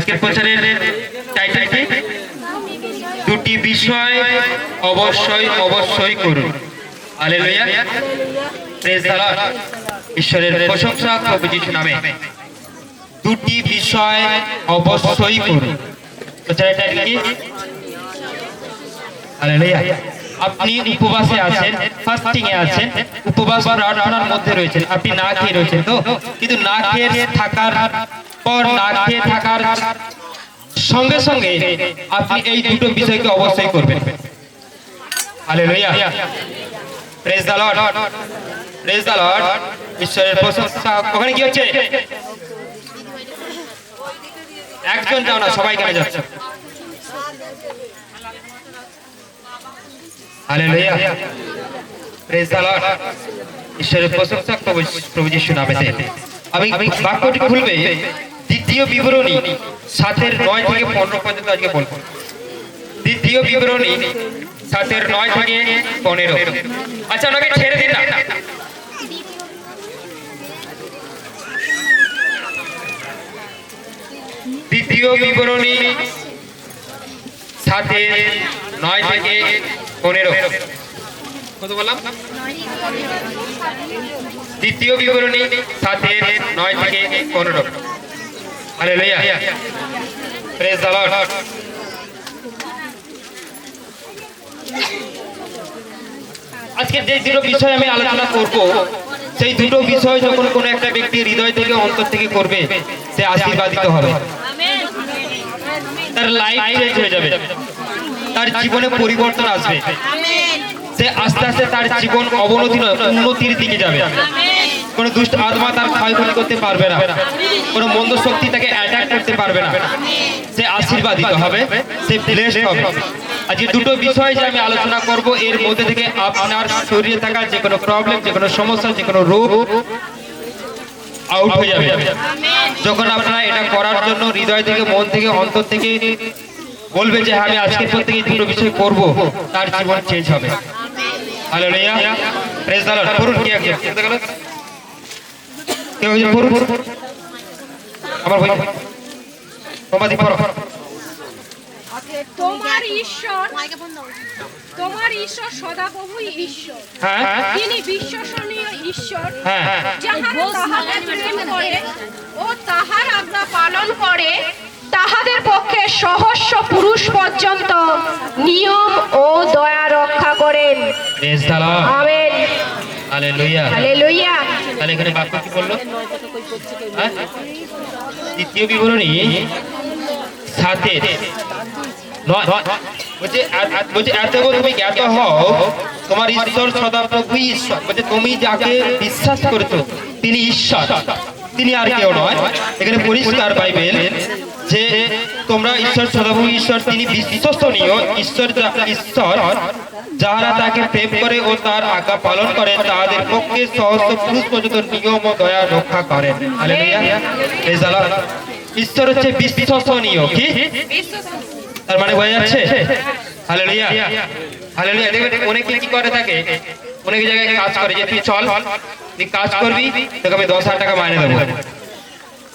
আজকের প্রচারের টাইটেল কি? দুটি বিষয় অবশ্যই অবশ্যই করুন। Hallelujah, praise the Lord. ঈশ্বরের প্রশংসা প্রভু যিশু নামে। দুটি বিষয় অবশ্যই করুন। প্রচারের টাইটেল কি? হালেলুয়া। আপনি উপবাসে আছেন, ফাস্টিং এ আছেন, উপবাস প্রার্থনার মধ্যে রয়েছেন, আপনি না খেয়ে রয়েছেন তো, কিন্তু না খেয়ে থাকার পর, না খেয়ে থাকার সঙ্গে সঙ্গে আপনি এই দুটো বিষয়কে অবশ্যই করবেন। Hallelujah, praise the Lord, praise the Lord. ঈশ্বরের প্রশংসা। ওখানে কি হচ্ছে? একজন যাও না, সবাই কেন যাচ্ছে? Hallelujah, praise the Lord. ঈশ্বরের প্রশংসা প্রভু যিশু নামেতে। আমি বাক্যটি খুলবে দ্বিতীয় বিবরণী 7:9 থেকে 15 পর্যন্ত আজকে বলবো। দ্বিতীয় বিবরণী 7:9 থেকে 15। আচ্ছা, ওনাকে ছেড়ে দিন না। দ্বিতীয় বিবরণী 7:9 থেকে 15। কত বললাম? দ্বিতীয় বিবরণী 7:9 থেকে 15। Hallelujah, praise the Lord. আজকে যে দুটো বিষয় আমি আলোচনা করব, সেই দুটো বিষয় যখন কোনো একটা ব্যক্তি হৃদয় থেকে, অন্তর থেকে করবে, সে আশীর্বাদিত হবে। তার লাইফ চেঞ্জ হয়ে যাবে, তার জীবনে পরিবর্তন আসবে। সে আস্তে আস্তে তার জীবন অবনতি নয়, উন্নতির দিকে যাবে। কোনো দুষ্ট আত্মা তার ক্ষয়ক্ষতি করতে পারবে না, কোনো মন্দ শক্তি তাকে অ্যাটাক করতে পারবে না। সে আশীর্বাদিত হবে, সে ব্লেসড হবে। আজকে দুটো বিষয় যে আমি আলোচনা করব, এর মধ্যে থেকে আপনার শরীরে থাকা যে কোনো প্রবলেম, যে কোনো সমস্যা, যে কোনো রোগ আউট হয়ে যাবে। যখন আপনারা এটা করার জন্য হৃদয় থেকে, মন থেকে, অন্তর থেকে বলবে যে আমি আজকের পর থেকে দুটো বিষয় করব, তার জীবন চেঞ্জ হবে। Hallelujah, praise the Lord. পড়ুন, কি আছে? কেউ পড়ুন, আমার ভাই প্রবাদী পড়ো। তোমার ঈশ্বর সদাপ্রভুই ঈশ্বর। তিনি বিশ্বসনীয় ঈশ্বর, যাহারা তাহাকে প্রেম করে ও তাহার আজ্ঞা পালন করে, তাহাদের পক্ষে সহস্র পুরুষ পর্যন্ত নিয়ম ও দয়া রক্ষা করেন। Praise the Lord, amen, hallelujah, hallelujah. তাহলে এখানে বাক্য কি বললো? দ্বিতীয় বিবরণী 7:9 বলছে এতগো তুমি জ্ঞাত হও, তোমার ঈশ্বর সদাপ্রভুই ঈশ্বর। বলছে তুমি যাকে বিশ্বাস করেছো তিনি ঈশ্বর, তিনি আর কেউ নয়। এখানে পরিষ্কার বাইবেল যে তোমরা ঈশ্বর সদাপ্রভু ঈশ্বর, তিনি বিশ্বসনীয় ঈশ্বর। ঈশ্বর যাহারা তাকে প্রেম করে ও তার আজ্ঞা পালন করেন, তাদের পক্ষে সহস্র পুরুষ পর্যন্ত নিয়ম ও দয়া রক্ষা করেন। Hallelujah, praise the Lord. ঈশ্বর হচ্ছে বিশ্বসনীয়। কি তার মানে বোঝা যাচ্ছে? Hallelujah, hallelujah. দেখবেন অনেকে কি করে থাকে, অনেক জায়গায় কাজ করে যে তুই চল, তুই কাজ করবি, তোকে আমি 10,000 টাকা মাইনে দেবো।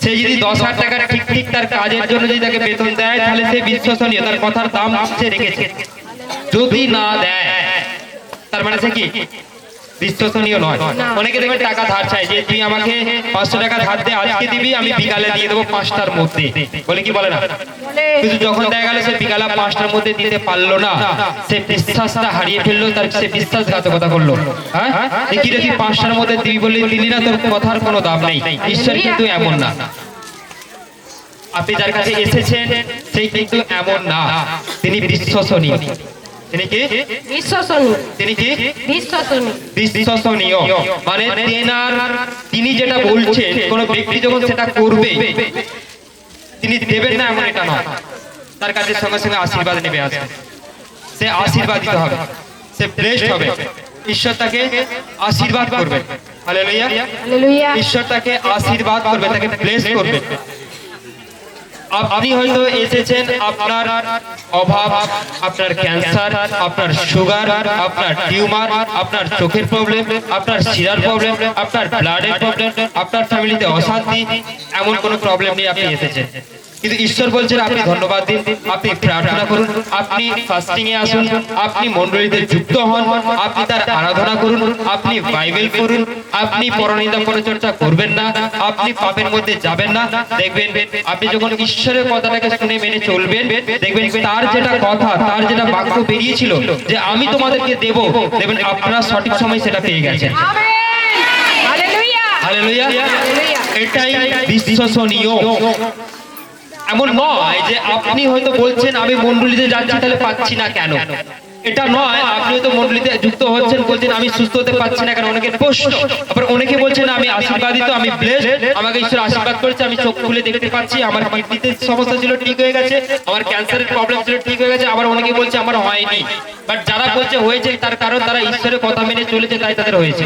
সে যদি 10,000 টাকা ঠিক ঠিক তার কাজের জন্য যদি তাকে বেতন দেয়, তাহলে সে বিশ্বসনীয়, তার কথার দাম সে রেখেছে। যদি না দেয়, তার মানে সে কি বিশ্বসনীয় নয়। অনেকে দেখবেন টাকা ধার চায় যে তুই আমাকে 500 টাকা ধার দে, আজকে দিবি, আমি বিকালে দিয়ে দেবো 5টার মধ্যে। বলে কি বলে না? কিন্তু যখন দেখা গেল সে বিকালে 5টার মধ্যে দিতে পারলো না, সে বিশ্বাসটা হারিয়ে ফেললো, তার সে বিশ্বাসঘাতকতা করলো। হ্যাঁ, কি রে তুই 5টার মধ্যে দিবি বলে দিলি না, তোর কথার কোনো দাম নেই। ঈশ্বর কিন্তু এমন না। আপনি যার কাছে এসেছেন সেই কিন্তু এমন না, তিনি বিশ্বসনীয়। তিনি কি বিশ্বসনীয়? তিনি কি বিশ্বসনীয়? বিশ্বসনীয় মানে তিনি যেটা বলছেন, কোন ব্যক্তি যখন সেটা করবে তিনি দেবেন না এমন এটা নয়। তার কাছে সঙ্গে সঙ্গে আশীর্বাদ নেবে আসবে, সে আশীর্বাদিত হবে, সে ব্লেসড হবে। ঈশ্বর তাকে আশীর্বাদ করবে। Hallelujah, hallelujah. ঈশ্বর তাকে আশীর্বাদ করবে, তাকে ব্লেস করবে। আপনি হয়তো এসেছেন, আপনার অভাব, আপনার ক্যান্সার, আপনার সুগার, আপনার টিউমার, আপনার চোখের প্রবলেম, আপনার শিরার প্রবলেম, আপনার ব্লাডের প্রবলেম, আপনার ফ্যামিলিতে অশান্তি, এমন কোনো প্রবলেম নিয়ে আপনি এসেছেন। কিন্তু ঈশ্বর বলছেন আপনি ধন্যবাদ দিন, আপনি প্রার্থনা করুন, আপনি ফাস্টিং এ আসুন, আপনি মণ্ডলীতে যুক্ত হন, আপনি তার আরাধনা করুন, আপনি বাইবেল পড়ুন, আপনি পরনিন্দা পরিচর্যা করবেন না, আপনি পাপের মধ্যে যাবেন না। দেখবেন আপনি যখন ঈশ্বরের কথাটাকে শুনে মেনে চলবেন, দেখবেন তার যেটা কথা, তার যেটা বাক্য বেরিয়েছিল যে আমি তোমাদেরকে দেব, দেখবেন আপনারা সঠিক সময় সেটা পেয়ে গেছেন। হালেলুয়া। এটাই বিশ্বসনীয়। এমন নয় যে আপনি হয়তো বলছেন আমি মণ্ডলীতে যাচ্ছি তাহলে পাচ্ছি না কেন, এটা নয়। আপনি হয়তো মণ্ডলীতে যুক্ত হচ্ছেন, বলছেন আমি সুস্থ হতে পারছি না কেন, অনেকে প্রশ্ন। আবার অনেকে বলছেন আমি আশীর্বাদিত, আমি ব্লেসড, আমাকে ঈশ্বর আশীর্বাদ করেছে, আমি চোখ খুলে দেখতে পাচ্ছি, আমার কিডনিতে সমস্যা ছিল ঠিক হয়ে গেছে, আমার ক্যান্সারের প্রবলেম ছিল ঠিক হয়ে গেছে। আবার অনেকে বলছে আমার হয়নি, বাট যারা বলছে হয়েছে তার কারণ তারা ঈশ্বরের কথা মেনে চলেছে, তাই তাদের হয়েছে।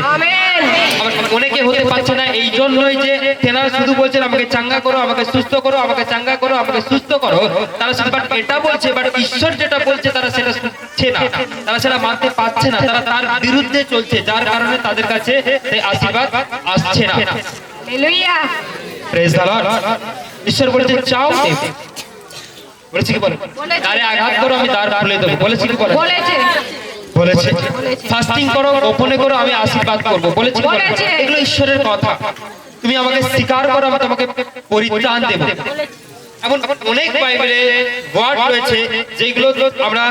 আবার অনেকে হতে পারছে না এই জন্যই যে তেনারা শুধু বলছেন আমাকে চাঙ্গা করো, আমাকে সুস্থ করো, আমাকে চাঙ্গা করো, আমাকে সুস্থ করো। তারা শুধু এটা বলছে, বাট ঈশ্বর যেটা বলছে তারা সেটা শুনছে না, তারা সেটা মানতে পারছে না, তারা তার বিরুদ্ধে চলছে, যার কারণে তাদের কাছে সেই আশীর্বাদ আসছে না। হালেলুয়া। Praise the Lord. ঈশ্বর বলেছে চাও দেব, বলেছে কি বলে, আরে আঘাত করো আমি দ্বার খুলে দেবো, বলেছে কি বলে, বলেছে ফাস্টিং করো, গোপনে করো, আমি আশীর্বাদ করব, বলেছে কি বলে। এগুলো ঈশ্বরের কথা। তুমি আমাকে স্বীকার করো, আমি তোমাকে পরিত্রাণ দেব। এমন অনেক বাইবেলে ওয়ার্ড রয়েছে যেগুলো আমরা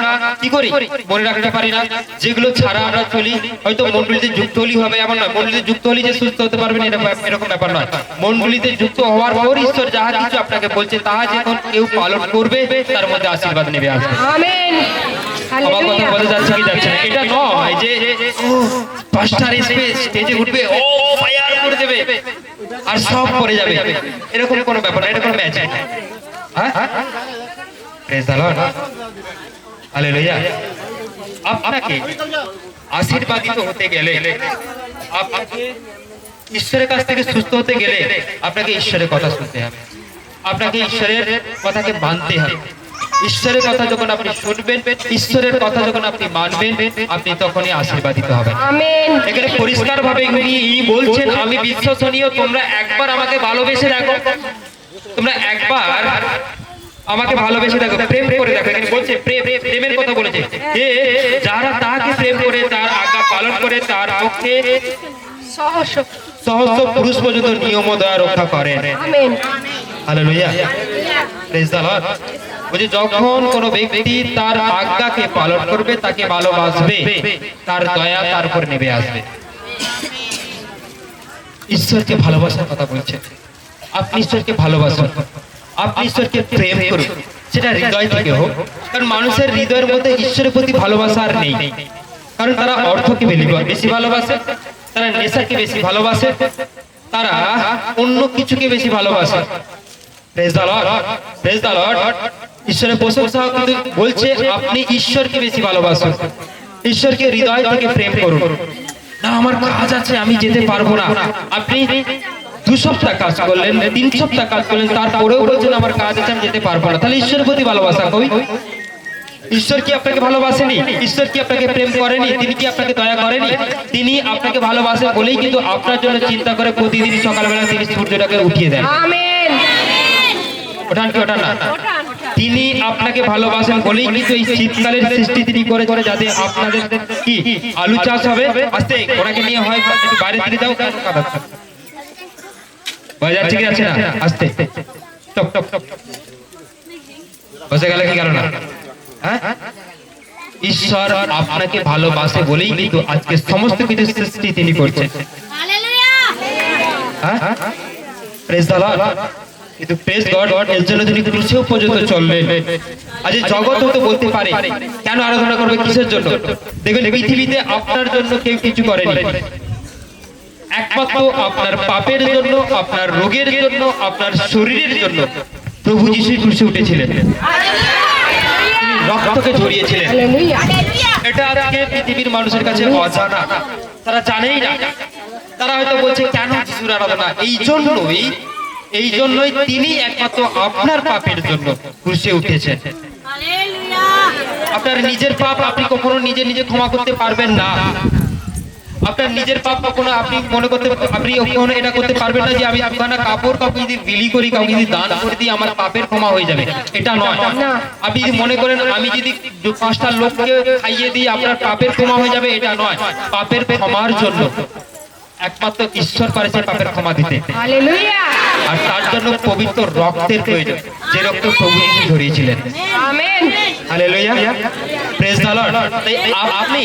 কি করি মনে রাখতে পারি না, যেগুলো ছাড়া আমরা চলি। হয়তো মণ্ডলীতে যুক্ত হলি হবে এমন নয়, মণ্ডলীতে যুক্ত হলি যে সুস্থ হতে পারবেন এরকম ব্যাপার নয়। মণ্ডলীতে যুক্ত হওয়ার পর ঈশ্বর যাহা কিছু আপনাকে বলছে তাহা যখন কেউ পালন করবে তার মধ্যে আশীর্বাদ নেবে আসবে। আমেন। আমার কথা বলে যাচ্ছে কি যাচ্ছে না, এটা নয় যে পাস্টার স্টেজে উঠবে, ও ফায়ার করে দেবে আর সব করে যাবে, এরকম কোনো ব্যাপার না, এটা কোনো magic. Praise the Lord. Hallelujah. আপনাকে আশীর্বাদিত হতে গেলে, আপনাকে ঈশ্বরের কাছ থেকে সুস্থ হতে গেলে আপনাকে ঈশ্বরের কথা শুনতে হবে, আপনাকে ঈশ্বরের কথাকে মানতে হবে। ঈশ্বরের কথা যখন আপনি শুনবেন, ঈশ্বরের কথা যখন আপনি মানবেন, আপনি তখনই আশীর্বাদিত হবেন। আমেন। এখানে পরিষ্কার ভাবে উনি বলছেন আমি বিশ্বসনীয়, তোমরা একবার আমাকে ভালোবেসে দেখো, তোমরা একবার আমাকে ভালোবেসে দেখো, প্রেম করে দেখো। এখানে বলছে প্রেমের কথা বলেছে, যারা তাকে প্রেম করে, তার আজ্ঞা পালন করে, তার পক্ষে সহস্র পুরুষ পর্যন্ত নিয়ম ও দয়া রক্ষা করেন। Amen. Hallelujah. Praise the Lord. বলছে যখন কোনো ব্যক্তি তার আজ্ঞাকে পালন করবে, তাকে ভালোবাসবে, তার দয়া তার উপর নেমে আসবে। ঈশ্বরকে ভালোবাসার কথা বলছে। আপনি ঈশ্বরকে ভালোবাসুন, আপনি ঈশ্বরকে প্রেম করুন, সেটা হৃদয় থেকে হোক। কারণ মানুষের হৃদয়ের মধ্যে ঈশ্বরের প্রতি ভালোবাসা আর নেই, কারণ তারা অর্থকে বেশি ভালোবাসে, তারা নেশাকে বেশি ভালোবাসে, তারা অন্য কিছুকে বেশি ভালোবাসে। Praise the Lord. Praise the Lord. ঈশ্বরের প্রশংসা কিন্তু বলছে আপনি ঈশ্বরকে বেশি ভালোবাসুন, ঈশ্বরকে হৃদয় থেকে প্রেম করুন। না আমার কাজ আছে আমি যেতে পারবো না, আপনি 2 সপ্তাহ কাজ করলেন, 3 সপ্তাহ কাজ করলেন, তারপরেও বলছেন আমার কাজ আছে আমি যেতে পারবো না, তাহলে ঈশ্বরের প্রতি ভালোবাসা কই? ঈশ্বর কি আপনাকে ভালোবাসেনি? ঈশ্বর কি আপনাকে প্রেম করেনি? তিনি কি আপনাকে দয়া করেনি? তিনি আপনাকে ভালোবাসেন বলেই কিন্তু আপনার জন্য চিন্তা করে প্রতিদিন সকালবেলা তিনি সূর্যটাকে উঠিয়ে দেন। আমেন। ওঠান কি ওঠান না? তিনি আপনাকে ভালোবাসেন বলেই কিন্তু এই শীতকালের সৃষ্টি তিনি করে করে, যাতে আপনাদের কি আলু চাষ হবে। আস্তে ওনাকে নিয়ে হয় একটু বাইরে দিয়ে দাও, বাজার ঠিক আছে না? আস্তে টক টক টক বসে গেলে কি কারণ? হ্যাঁ, ঈশ্বর আপনাকে ভালোবাসে বলেই কিন্তু আজকে সমস্ত কিছু সৃষ্টি তিনি করছেন। হ্যাঁ, প্রেজ দ্য লর্ড। কিন্তু প্রেজ গড, এর জন্য তিনি ক্রুশেও পর্যন্ত চললেন। আজ জগৎ হয়তো বলতে পারে কেন আরাধনা করবে, কিসের জন্য? দেখবেন পৃথিবীতে আপনার জন্য কেউ কিছু করেনি, একমাত্র আপনার পাপের জন্য, আপনার রোগের জন্য, আপনার শরীরের জন্য প্রভু যিশু ক্রুশে উঠেছিলেন, তিনি রক্তকে ঝরিয়েছিলেন। এটা আজকে পৃথিবীর মানুষের কাছে অজানা, তারা জানেই না। তারা হয়তো বলছে কেন যিশুর আরাধনা? এই জন্যই তিনি একমাত্র আপনার পাপের জন্য ক্রুশে উঠেছেন। আপনার নিজের পাপ আপনি কখনো নিজে নিজে ক্ষমা করতে পারবেন না। আপনার নিজের পাপ কখনো আপনি মনে করতে আপনি কখনো এটা করতে পারবেন না যে আমি আপনার কাপড় কাউকে যদি বিলি করি কাউকে যদি দান করে দিই আমার পাপের ক্ষমা হয়ে যাবে, এটা নয়। আপনি যদি মনে করেন আমি যদি 5টা লোককে খাইয়ে দিই আপনার পাপের ক্ষমা হয়ে যাবে, এটা নয়। পাপের ক্ষমার জন্য একমাত্র ঈশ্বর পারেছে পাপের ক্ষমা দিতে, হালেলুয়া, আর তার জন্য পবিত্র রক্তের প্রয়োজন, যে রক্ত প্রভু যিশু ঝরিয়েছিলেন। Amen, hallelujah, praise the Lord. তাই আপনি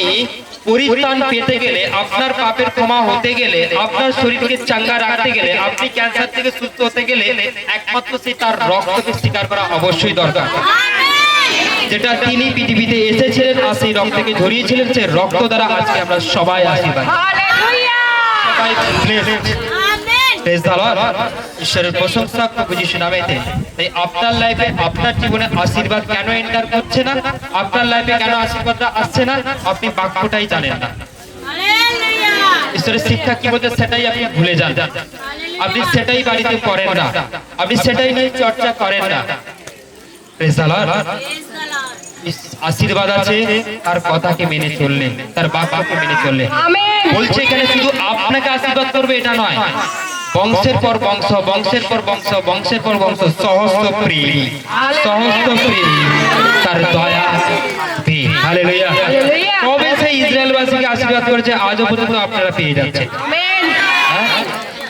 পরিত্রাণ পেতে গেলে, আপনার পাপের ক্ষমা হতে গেলে, আপনার শরীরকে চাঙ্গা রাখতে গেলে, আপনি ক্যান্সার থেকে সুস্থ হতে গেলে একমাত্র সেই তার রক্তকে স্বীকার করা অবশ্যই দরকার, যেটা তিনি পৃথিবীতে এসেছিলেন আর সেই রক্তকে ঝরিয়েছিলেন। সেই রক্ত দ্বারা আজকে আমরা সবাই আশীর্বাদ, হালেলুয়া, সবাই blessed। Praise the Lord। ঈশ্বরের প্রশংসা প্রভু যিশুর নামেতে। তাই আপনার লাইফে আপনার জীবনে আশীর্বাদ কেন এন্টার করছে না, আপনার লাইফে কেন আশীর্বাদটা আসছে না, আপনি বাক্যটাই জানেন না। ঈশ্বরের শিক্ষা কি বলতে সেটাই আপনি ভুলে যান, আপনি সেটাই বাড়িতে করেন না, আপনি সেটাই নিয়ে চর্চা করেন না। Praise the Lord। আশীর্বাদ আছে তার কথাকে মেনে চললে, তার বাক্যকে মেনে চললে। আমেন, বলছে এখানে শুধু আপনাকে আশীর্বাদ করবে এটা নয়, বংশের পর বংশ, বংশের পর বংশ, বংশের পর বংশ, সহস্র প্রেম, সহস্র প্রেম তার দয়া পেয়ে। হালেলুয়া। হালেলুয়া, কবে সেই ইসরায়েলবাসীকে আশীর্বাদ করেছে আজও পর্যন্ত আপনারা পেয়ে যাচ্ছেন। Amen,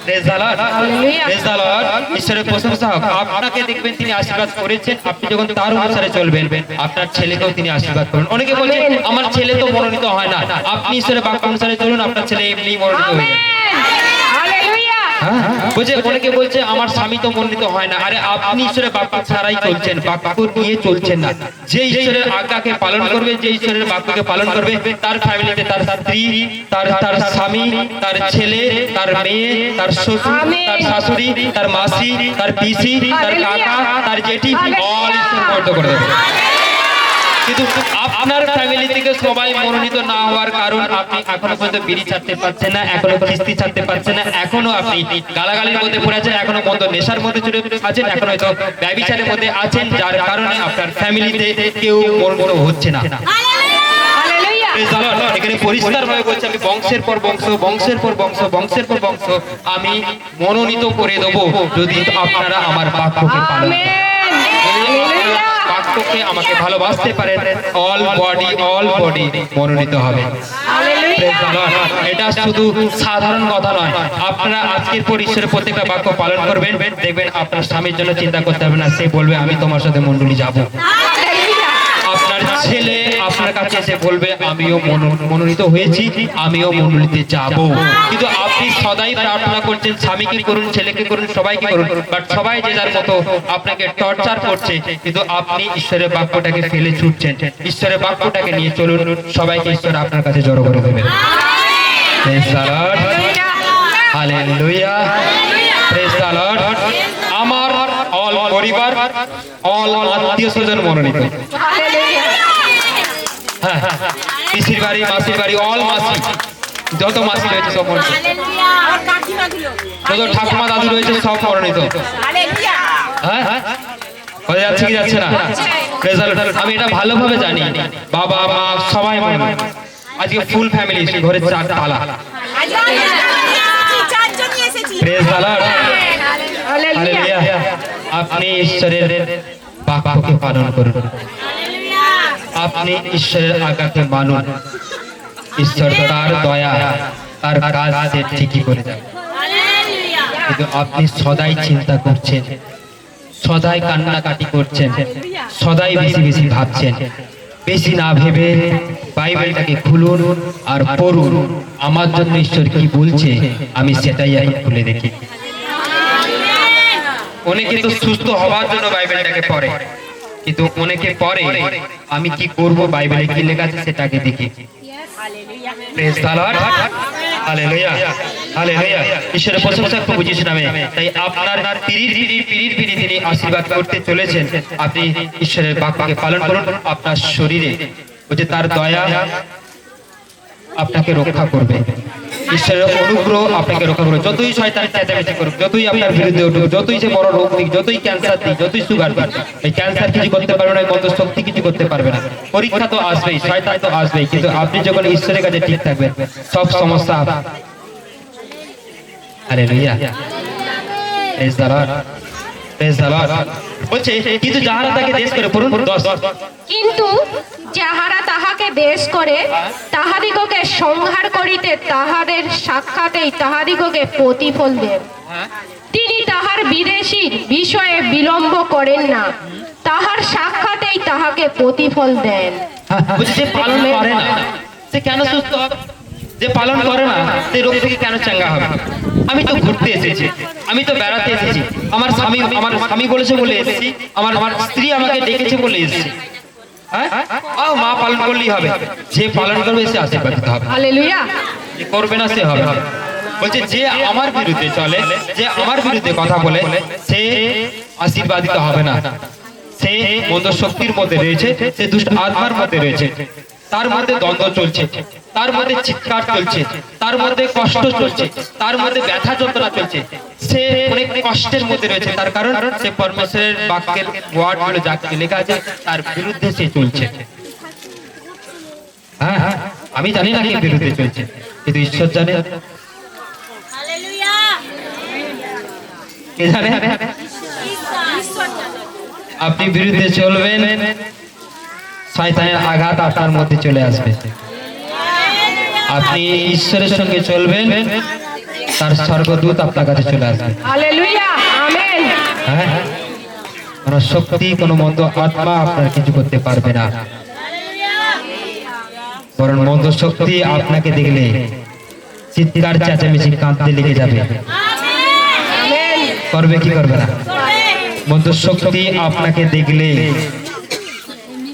Praise the Lord। Hallelujah, Praise the Lord। ঈশ্বরের প্রশংসা হোক। আপনাকে দেখবেন তিনি আশীর্বাদ করেছেন, আপনি যখন তার অনুসারে চলবেন আপনার ছেলেকেও তিনি আশীর্বাদ করবেন। অনেকে বলছেন আমার ছেলে তো মনোনীত হয় না, আপনি ঈশ্বরের বাক্য অনুসারে চলুন, আপনার ছেলে এমনি মনোনীত হয়ে যাবে। হালেলুয়া, বুঝে অনেকে বলছে আমার স্বামী তো মনোনীত হয় না, আরে আপনি ঈশ্বরের বাক্য ছাড়াই চলছেন, বাক্য নিয়ে চলছেন না। যে ঈশ্বরের আজ্ঞাকে পালন করবে, যে ঈশ্বরের বাক্যকে পালন করবে, তার ফ্যামিলিতে তার স্ত্রী, তার স্বামী, তার ছেলে, তার মেয়ে, তার শ্বশুর, তার শাশুড়ি, তার মাসি, তার পিসি, তার কাকা, তার জেঠি, অল ঈশ্বর মনোনীত করে দেবে। কিন্তু আপনার ফ্যামিলি থেকে সবাই মনোনীত না হওয়ার কারণ আপনি এখনো পর্যন্ত বিড়ি ছাড়তে পারছেন না, এখনো কিস্তি ছাড়তে পারছেন না, এখনো আপনি গালাগালির মধ্যে পড়ে আছেন, এখনো মন্দ নেশার মধ্যে চলে আছেন, এখন হয়তো ব্যভিচারের মধ্যে আছেন, যার কারণে আপনার ফ্যামিলিতে কেউ মনোনীত হচ্ছে না। Hallelujah, Praise the Lord। এখানে পরিষ্কার ভাবে বলছে আমি বংশের পর বংশ, বংশের পর বংশ, বংশের পর বংশ আমি মনোনীত করে দেবো যদি আপনারা আমার বাক্যকে পালন করেন, যদি আপনারা বাক্যকে আমাকে ভালোবাসতে পারেন, অল বডি মনোনীত হবে। Praise the Lord। এটা শুধু সাধারণ কথা নয়, আপনারা আজকের পর ঈশ্বরের প্রত্যেকটা বাক্য পালন করবেন, দেখবেন আপনার স্বামীর জন্য চিন্তা করতে হবে না, সে বলবে আমি তোমার সাথে মণ্ডলী যাব। আপনার ছেলে আপনার কাছে এসে বলবে আমিও মনোনীত হয়েছি, আমিও মণ্ডলীতে যাব। কিন্তু আপনি সদাই প্রার্থনা করছেন, স্বামীকে করুন, ছেলেকে করুন, সবাইকে করুন, বাট সবাই যে যার মতো আপনাকে টর্চার করছে, কিন্তু আপনি ঈশ্বরের বাক্যটাকে ফেলে ছুটছেন। ঈশ্বরের বাক্যটাকে নিয়ে চলুন, সবাইকে ঈশ্বর আপনার কাছে জড়ো করে দেবেন। Praise the Lord। Hallelujah. Praise the Lord। আমার অল পরিবার, অল আত্মীয় স্বজন মনোনীত। হ্যাঁ, পিসির বাড়ি, মাসির বাড়ি, অল মাসি, যত মাসি রয়েছে সব মনোনীত, যত ঠাকুমা দাদু রয়েছে সব মনোনীত। হ্যাঁ, হয়ে যাচ্ছে কি যাচ্ছে না? Praise the Lord। আমি এটা ভালোভাবে জানি, বাবা মা সবাই মনোনীত। আজকে ফুল ফ্যামিলি, ঘরে 4 তালা। Praise the Lord। হালেলুয়া। আপনি ঈশ্বরের বাক্যকে পালন করুন, আপনি ঈশ্বরের আজ্ঞাকে মানুন, ঈশ্বর তার দয়া তার কাজ সে ঠিকই করে যাবে। কিন্তু আপনি সদাই চিন্তা করছেন, সদাই কান্নাকাটি করছেন, সদাই বেশি বেশি ভাবছেন। বেশি না ভেবে বাইবেলটাকে খুলুন আর পড়ুন, আমার জন্য ঈশ্বর কি বলছে আমি সেটাই এখন খুলে দেখি। অনেকে তো সুস্থ হওয়ার জন্য বাইবেলটাকে পড়ে, কিন্তু অনেকে পড়ে আমি কি করব, বাইবেলে কি লেখা আছে সেটাকে দেখি। Praise the Lord। Hallelujah, hallelujah. ঈশ্বরের প্রশংসা প্রভু যিশুর নামে। তাই আপনার পিড়ির তিনি আশীর্বাদ করতে চলেছেন, আপনি ঈশ্বরের বাক্যকে পালন করুন। আপনার শরীরে যে তার দয়া আপনাকে রক্ষা করবে, ঈশ্বরের অনুগ্রহ আপনাকে রক্ষা করবে। যতই শয়তান চেঁচামেচি করুক, যতই আপনার বিরুদ্ধে উঠুক, যতই সে বড় রোগ দিক, যতই ক্যান্সার দিক, যতই সুগার দিক, এই ক্যান্সার কিছু করতে পারবে না, মন্দ শক্তি কিছু করতে পারবে না। পরীক্ষা তো আসবেই, শয়তান তো আসবেই, কিন্তু আপনি যখন ঈশ্বরের কাছে ঠিক থাকবেন সব সমস্যা। Hallelujah, praise the Lord, praise the Lord. বলছে কিন্তু যাহারা তাকে দেশ করে, পড়ুন 10, কিন্তু যাহারা তাহাকে দেশ করে তাহাদিগকে সংহার করিতে তাহাদের সাক্ষাতেই তাহাদিগকে প্রতিফল দেন। তিনি তাহার বিদেশীর বিষয়ে বিলম্ব করেন না, তাহার সাক্ষাতেই তাহাকে প্রতিফল দেন। বলছে যে পালন করে না সে কেন সুস্থ হবে? যে পালন করে না সে রোগ থেকে কেন চাঙ্গা হবে? আমি তো ঘুরতে এসেছি, আমি তো বেড়াতে এসেছি, আমার স্বামী বলেছে বলে এসেছি, আমার স্ত্রী আমাকে ডেকেছে বলে এসেছি। হ্যাঁ, মা পালন করলেই হবে। যে পালন করবে সে আশীর্বাদিত হবে। হালেলুয়া। যে করবে না সে হবে। বলছে যে আমার বিরুদ্ধে চলে, যে আমার বিরুদ্ধে কথা বলে সে আশীর্বাদিত হবে না। সে মন্দ শক্তির মধ্যে রয়েছে, সে দুষ্ট আত্মার মধ্যে রয়েছে, তার মধ্যে দ্বন্দ্ব চলছে, তার মধ্যে চিৎকার চলছে, তার মধ্যে কষ্ট চলছে, তার মধ্যে ব্যথা যন্ত্রণা চলছে, সে অনেক কষ্টের মধ্যে রয়েছে। তার কারণ সে পরমেশ্বরের বাক্যের ওয়ার্ড গুলো যা লেখা আছে তার বিরুদ্ধে সে চলছে। হ্যাঁ, আমি জানি না কে বিরুদ্ধে চলছে, কিন্তু ঈশ্বর জানে। কে জানে? আপনি বিরুদ্ধে চলবেন, শয়তানের আঘাত আপনার মধ্যে চলে আসবে। আপনি ঈশ্বরের সঙ্গে চলবেন, তার স্বর্গদূত আপনার কাছে চলে আসবে। Hallelujah, amen. হ্যাঁ, কোন শক্তি, কোন মন্দ আত্মা আপনার কিছু করতে পারবে না। বরং মন্দ শক্তি আপনাকে দেখলে চিৎকার চেঁচামেচি কাঁদতে লেগে যাবে। করবে কি করবে না? মন্দ শক্তি আপনাকে দেখলে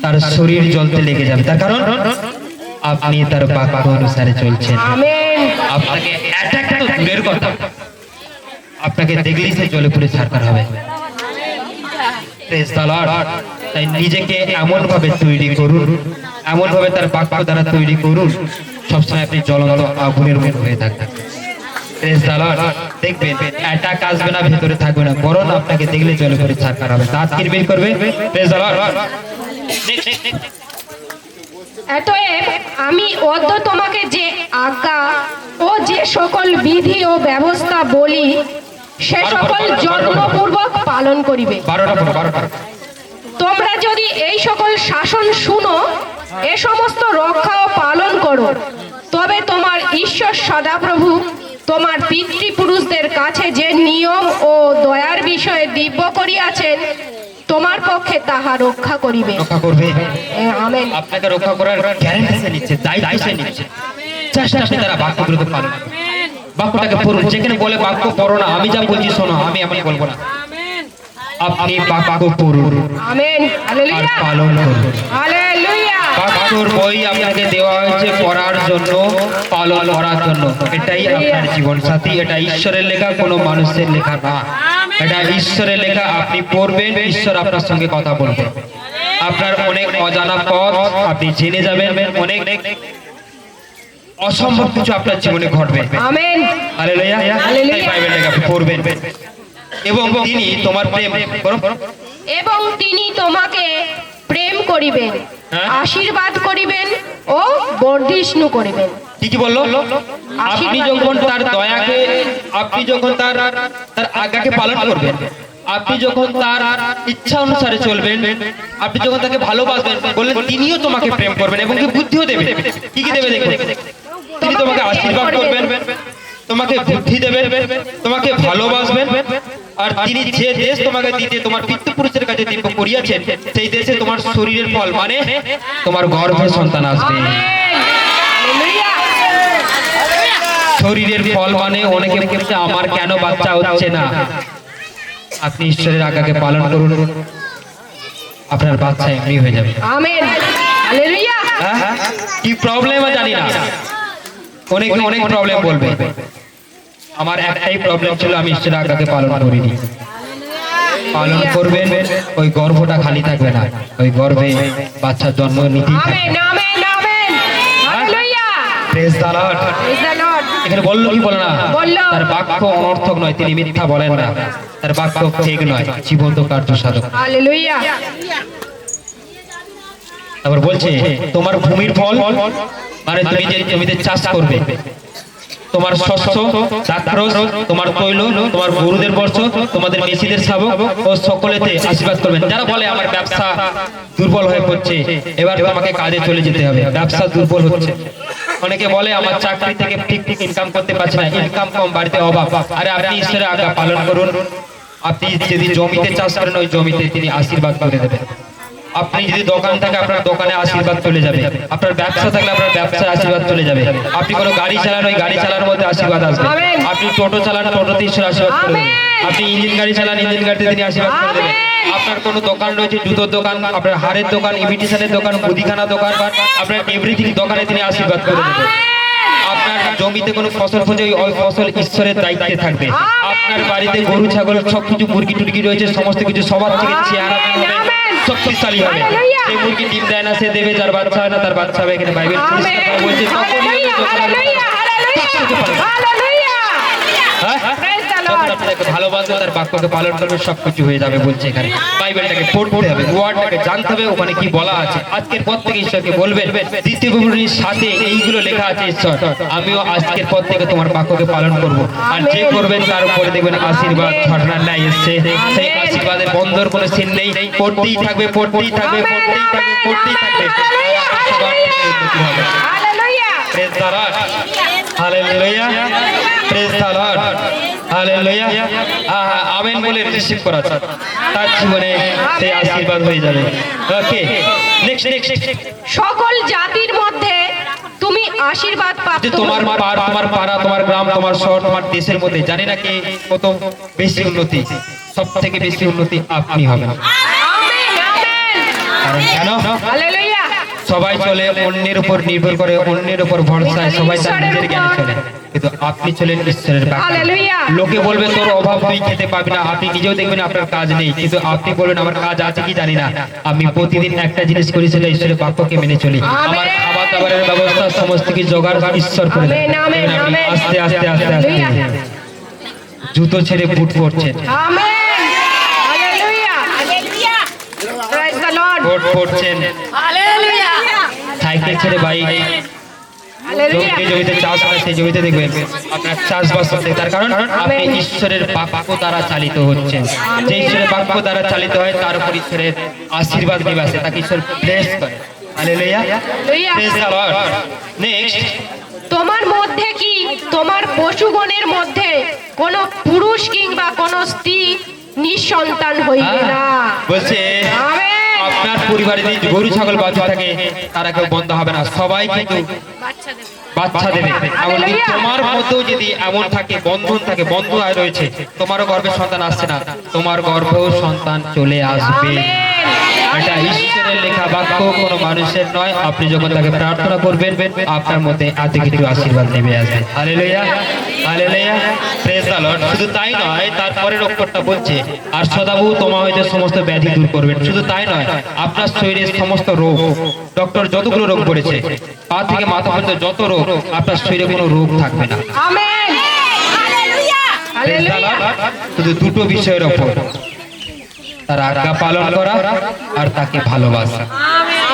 তার শরীর জ্বলতে লেগে যাবে। তার কারণ আপনি তার বাক্য অনুসারে চলছেন। আপনাকে অ্যাটাক তো দূরের কথা, আপনাকে দেখলেই সে জ্বলে পুড়ে ছারখার হবে। Praise the Lord. তাই নিজেকে এমন ভাবে তৈরি করুন, এমন ভাবে তার বাক্য দ্বারা তৈরি করুন, সবসময় আপনি জ্বলন্ত আগুনের মতো হয়ে থাকবেন। Praise the Lord. দেখবেন অ্যাটাক আসবে না, ভেতরে থাকবে না, বরং আপনাকে দেখলে জ্বলে পুড়ে ছারখার হবে, দাঁত কিরবির করবে। Praise the Lord. অতএব আমি অদ্য তোমাকে যে আজ্ঞা ও যে সকল বিধি ও ব্যবস্থা বলি সে সকল যত্নপূর্বক পালন করিবে। তোমরা যদি এই সকল শাসন শুনো, এ সমস্ত রক্ষা ও পালন করো, তবে তোমার ঈশ্বর সদাপ্রভু তোমার পিতৃপুরুষদের কাছে যে নিয়ম ও দয়ার বিষয়ে দিব্য করিয়াছেন তোমার পক্ষে তাহা রক্ষা করিবে। রক্ষা করবে। আমেন। আপনাকে রক্ষা করার গ্যারান্টি সে নিচ্ছে, দায়িত্ব সে নিচ্ছে। চেষ্টা আপনি তারা বাক্যগুলো তো পালন করুন। বাক্যটাকে পড়ুন। যেখানে বলে বাক্য পড়ো না, আমি যা বলছি শোনো, আমি এমন বলবো না। আপনি বাক্য পড়ুন। আমেন। হালেলুয়া। আর পালন করুন। হালেলুয়া। বাক্যর বই আপনাকে দেওয়া হয়েছে পড়ার জন্য, পালন করার জন্য। এটাই আপনার জীবন সাথী। এটা ঈশ্বরের লেখা, কোনো মানুষের লেখা না। এটা ঈশ্বরের লেখা। আপনি পড়বেন, ঈশ্বর আপনার সঙ্গে কথা বলবেন। আপনার অনেক অজানা পথ আপনি জেনে যাবেন, অনেক অসম্ভব কিছু আপনার জীবনে ঘটবে। আমেন। হালেলুয়া। হালেলুয়া। বাইবেল লেখা আপনি পড়বেন, এবং তিনি তোমার প্রেম এবং তিনি তোমাকে প্রেম করিবেন, আশীর্বাদ করিবেন ও বর্ধিষ্ণু করিবেন। কি বললো? আপনি যখন তার দয়াকে, আপনি যখন তার আজ্ঞাকে পালন করবেন, আপনি যখন তার ইচ্ছা অনুসারে চলবেন, আপনি যখন তাকে ভালোবাসবেন, বললেন তিনিও তোমাকে প্রেম করবেন এবং বুদ্ধিও দেবেন। কি কি দেবে দেখুন? তিনি তোমাকে আশীর্বাদ করবেন, তোমাকে বুদ্ধি দেবেন, তোমাকে ভালোবাসবেন, আর তিনি যে দেশ তোমাকে দিতে তোমার পিতৃপুরুষের কাছে দিব্য করিয়াছেন, সেই দেশে তোমার শরীরের ফল মানে তোমার গর্ভে সন্তান আসবে। শরীরের ফল মানে অনেকে বলছে আমার কেন বাচ্চা হচ্ছে না। আপনি ঈশ্বরের আজ্ঞাকে পালন করুন, আপনার বাচ্চা এমনি হয়ে যাবে। আমেন। হালেলুয়া। কি প্রবলেম জানি না, অনেক অনেক প্রবলেম বলবে। আমার একটাই প্রবলেম ছিল, আমি ঈশ্বরের আজ্ঞাকে পালন করিনি। পালন করবেন, ওই গর্ভটা খালি থাকবে না, ওই গর্ভে বাচ্চার জন্ম নিতেই থাকবে। Amen. Amen. Amen. Hallelujah. Praise the Lord. Praise the Lord. এখানে বললো কি বলে না বললো। তার বাক্য অনর্থক নয়, তিনি মিথ্যা বলেন না, তার বাক্য ফেক নয়, জীবন্ত কার্য সাধক। হালেলুয়া। তারপর বলছে তোমার ভূমির ফল, মানে তুমি যে জমিতে চাষ করবে, তোমার শস্য, দ্রাক্ষরস, তোমার তৈল, তোমার গরুদের বর্ষ, তোমাদের মেসিদের শাবক ও সকলেতে আশীর্বাদ করবেন। যারা বলে আমার ব্যবসা দুর্বল হয়ে পড়ছে, এবার আমাকে কাজে চলে যেতে হবে, ব্যবসা দুর্বল হচ্ছে। অনেকে বলে আমার চাকরি থেকে ঠিক ইনকাম করতে পারছি না, ইনকাম কম, বাড়িতে অভাব। আরে আপনি ঈশ্বরের আজ্ঞা পালন করুন, আপনি যদি জমিতে চাষ করেন ওই জমিতে তিনি আশীর্বাদ করে দেবেন। আপনি যদি দোকান থাকে আপনার দোকানে আশীর্বাদ চলে যাবে, আপনার ব্যবসা থাকলে আপনার ব্যবসায় আশীর্বাদ চলে যাবে। আপনি কোনো গাড়ি চালান ওই গাড়ি চালানোর মধ্যে আশীর্বাদ আসবে। আপনি টোটো চালান টোটোতে ঈশ্বর আশীর্বাদ করে দেবেন। আপনি ইঞ্জিন গাড়ি চালান ইঞ্জিন গাড়িতে তিনি আশীর্বাদ করে দেবেন। আপনার কোনো দোকান রয়েছে, জুতোর দোকান, আপনার হারের দোকান, ইমিটেশনের দোকান, মুদিখানা দোকান, আপনার এভরিথিং দোকানে তিনি আশীর্বাদ করে দেবেন। আপনার জমিতে কোনো ফসল ফলে ওই ফসল ঈশ্বরের দায়িত্বে থাকবে। আপনার বাড়িতে গরু ছাগল সবকিছু মুরগি টুরগি রয়েছে, সমস্ত কিছু সবার থেকে চেহারা হবে, শক্তিশালী হবে। সেই মুরগি ডিম দেয় না সে দেবে, যার বাচ্চা হয় না তার বাচ্চা হবে। এখানে বাইবেল পরিষ্কার বলছে তখনই ভালোবাসবে, তার বাক্যকে পালন করবে, সবকিছু হয়ে যাবে বলছে। এখানে বাইবেলটাকে পড়তে হবে, ওয়ার্ডটাকে জানতে হবে, ওখানে কি বলা আছে। আজকের পর থেকে ঈশ্বরকে বলবেন, দ্বিতীয় বিবরণীর সাথে এইগুলো লেখা আছে, ঈশ্বর আমিও আজকের পর থেকে তোমার বাক্যকে পালন করব। আর যে করবেন তার উপরে দেখবেন আশীর্বাদ ঝর্ণার ন্যায় এসছে। সেই আশীর্বাদের বন্ধর কোনো সিন নেই, পড়তেই থাকবে, পড়তেই থাকবে, পড়তেই থাকবে, পড়তেই থাকবে। Praise the Lord, hallelujah, praise the Lord, hallelujah. Amen বলে রিসিভ করা আছে, তার জীবনে সেই আশীর্বাদ হয়ে যাবে। Okay, next. সকল জাতির মধ্যে তুমি আশীর্বাদ প্রাপ্ত। তোমার পাড়া, তোমার গ্রাম, তোমার শহর, তোমার দেশের মধ্যে জানি না কে কত বেশি উন্নতি, সব থেকে বেশি উন্নতি আপনি হবেন। Amen, amen. কারণ কেন? হালেলুয়া। সবাই চলে অন্যের উপর নির্ভর করে, অন্যের উপর ভরসায়, সবাই তার নিজের জ্ঞানে চলে, কিন্তু আপনি চলেন ঈশ্বরের বাক্যে। হালেলুয়া। লোকে বলবে তোর অভাব তুই খেতে পাবি না, আপনি নিজেও দেখবেন আপনার কাজ নেই, কিন্তু আপনি বলবেন আমার কাজ আছে কি জানি না, আমি প্রতিদিন একটা জিনিস করি সেটা ঈশ্বরের বাক্যকে মেনে চলি। আমার খাবার দাবারের ব্যবস্থা সমস্ত কিছু জোগাড় ঈশ্বর করে দেন। আমেন, আপনি আমেন। আস্তে আস্তে আস্তে আস্তে জুতো ছেড়ে বুট পরছেন, amen, hallelujah, hallelujah. Praise the Lord, boot পরছেন, হালেলুয়া, সাইকেল ছেড়ে বাইক, হালেলুয়া। যে জমিতে চাষ হয় সেই জমিতে দেখবেন আপনার চাষবাস হচ্ছে। তার কারণ আপনি ঈশ্বরের বাক্য দ্বারা চালিত হচ্ছেন। যে ঈশ্বরের বাক্য দ্বারা চালিত হয় তার উপর ঈশ্বরের আশীর্বাদ নেমে আসে, তাকে ঈশ্বর ব্লেস করে। Hallelujah, praise the Lord. Next, তোমার মধ্যে কি তোমার পশুগণের মধ্যে কোন পুরুষ কিংবা কোন স্ত্রী নিঃসন্তান হইবে না। বলছে আমেন। আপনার পরিবারে যদি গরু ছাগল বাচ্চা থাকে তারা কেউ বন্ধ হবে না, সবাই কিন্তু বাচ্চা দেবে। এমনকি তোমার মধ্যেও যদি এমন থাকে, বন্ধন থাকে, বন্ধ রয়েছে, তোমারও গর্ভে সন্তান আসছে না, তোমার গর্ভেও সন্তান চলে আসবে। এটা ঈশ্বরের লেখা বাক্য, কোনো মানুষের নয়। আপনি যখন তাকে প্রার্থনা করবেন আপনার মধ্যে এত কিছু আশীর্বাদ নেমে আসবে। Hallelujah, hallelujah, praise the Lord. শুধু তাই নয়, তারপরের অক্ষরটা বলছে আর সদাপ্রভু তোমার হইতে সমস্ত ব্যাধি দূর করবেন। শুধু তাই নয়, আপনার শরীরের সমস্ত রোগ, ডক্টর যতগুলো রোগ বলেছে পা থেকে মাথা পর্যন্ত যত রোগ, আপনার শরীরে কোনো রোগ থাকবে না। Amen, hallelujah, hallelujah. শুধু দুটো বিষয়ের ওপর, তার আজ্ঞা পালন করা আর তাকে ভালোবাসা।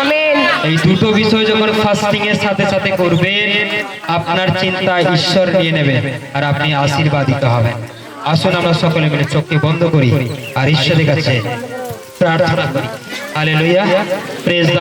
আমেন। এই দুটো বিষয় যখন ফাস্টিং এর সাথে সাথে করবেন, আপনার চিন্তা ঈশ্বর নিয়ে নেবে আর আপনি আশীর্বাদিত হবেন। আসুন আমরা সকলে মিলে চোখকে বন্ধ করি আর ঈশ্বরের কাছে প্রার্থনা করি। Hallelujah, praise